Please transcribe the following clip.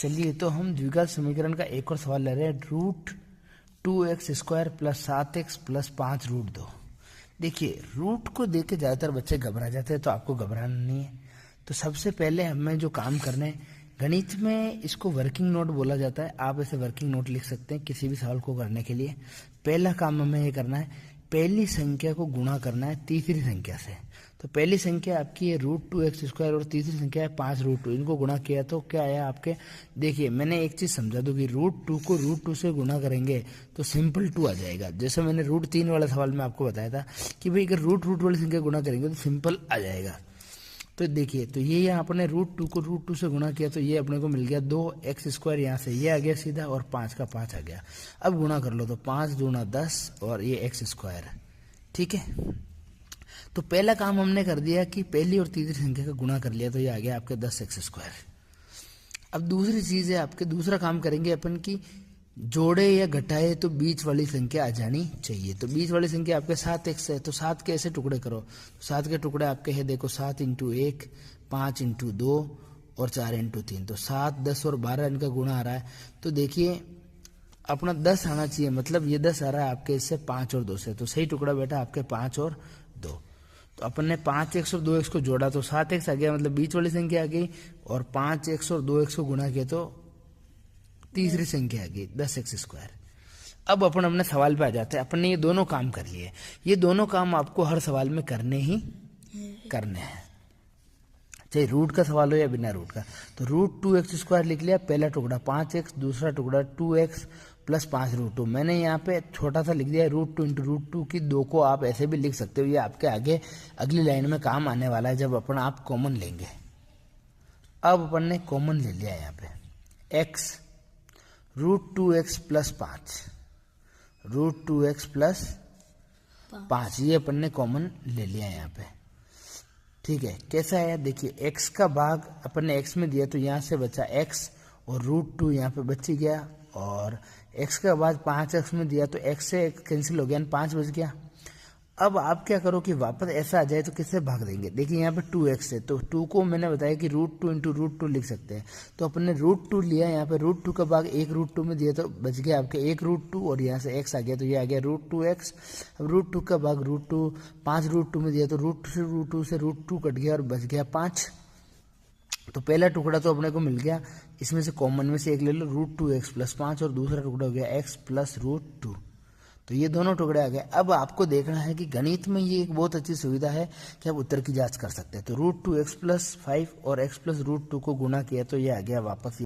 चलिए, तो हम द्विघात समीकरण का एक और सवाल ले रहे हैं। √2x² + 7x + 5√2। देखिए, रूट को देख के ज़्यादातर बच्चे घबरा जाते हैं, तो आपको घबराना नहीं है। तो सबसे पहले हमें जो काम करना है, गणित में इसको वर्किंग नोट बोला जाता है। आप ऐसे वर्किंग नोट लिख सकते हैं किसी भी सवाल को करने के लिए। पहला काम हमें ये करना है, पहली संख्या को गुणा करना है तीसरी संख्या से। तो पहली संख्या आपकी है √2x² और तीसरी संख्या है 5√2। इनको गुणा किया तो क्या आया आपके? देखिए, मैंने एक चीज़ समझा दूँ कि √2 को √2 से गुणा करेंगे तो सिंपल 2 आ जाएगा। जैसे मैंने √3 वाला सवाल में आपको बताया था कि भाई अगर रूट वाली संख्या गुणा करेंगे तो सिंपल आ जाएगा। तो देखिए, तो ये यहाँ अपने √2 को √2 से गुणा किया तो ये अपने को मिल गया 2x²। यहाँ से ये आ गया सीधा और 5 का 5 आ गया। अब गुणा कर लो तो 5 दूना 10 और ये x²। ठीक है, तो पहला काम हमने कर दिया कि पहली और तीसरी संख्या का गुणा कर लिया तो ये आ गया आपके 10x²। अब दूसरी चीज़ है आपके, दूसरा काम करेंगे अपन की जोड़े या घटाए तो बीच वाली संख्या आ जानी चाहिए। तो बीच वाली संख्या आपके 7x है, तो 7 के ऐसे टुकड़े करो। 7 के टुकड़े आपके हैं, देखो 7 × 1, 5 × 2 और 4 × 3। तो 7, 10 और 12 इनका गुणा आ रहा है। तो देखिए अपना 10 आना चाहिए, मतलब ये 10 आ रहा है आपके इससे 5 और 2 से। तो सही टुकड़ा बेटा आपके 5 और 2। तो अपन ने 5x और 2x को जोड़ा तो 7x आ गया, मतलब बीच वाली संख्या आ गई। और 5x और 2x को गुणा किया तो तीसरी संख्या आ गई 10x²। अब अपन अपने सवाल पे आ जाते हैं। अपन ने ये दोनों काम कर लिए। ये दोनों काम आपको हर सवाल में करने ही करने हैं, चाहे रूट का सवाल हो या बिना रूट का। तो √2x² लिख लिया, पहला टुकड़ा 5x, दूसरा टुकड़ा 2x + 5√2। मैंने यहाँ पे छोटा सा लिख दिया √2 × √2 की 2 को आप ऐसे भी लिख सकते हो। ये आपके आगे अगली लाइन में काम आने वाला है जब अपन आप कॉमन लेंगे। अब अपन ने कॉमन ले लिया यहाँ पे x, √2x + 5, √2x + 5, ये अपन ने कॉमन ले लिया यहाँ पे। ठीक है, कैसा है? देखिए, x का भाग अपन ने x में दिया तो यहाँ से बचा x और √2 यहाँ पे बच ही गया। और x का बाद 5x में दिया तो x से x कैंसिल हो गया, 5 बच गया। अब आप क्या करो कि वापस ऐसा आ जाए तो किससे भाग देंगे? देखिए यहाँ पे 2x है, तो 2 को मैंने बताया कि √2 × √2 लिख सकते हैं। तो अपन ने √2 लिया, यहाँ पे √2 का भाग 1 √2 में दिया तो बच गया आपके 1 √2 और यहाँ से x आ गया तो ये आ गया √2x। अब √2 का भाग √2 5 √2 में दिया तो √2 से √2 कट गया और बच गया 5। तो पहला टुकड़ा तो अपने को मिल गया, इसमें से कॉमन में से एक ले लो √2x + 5 और दूसरा टुकड़ा हो गया x + √2। तो ये दोनों टुकड़े आ गए। अब आपको देखना है कि गणित में ये एक बहुत अच्छी सुविधा है कि आप उत्तर की जांच कर सकते हैं। तो √2x + 5 और x + √2 को गुणा किया तो ये आ गया वापस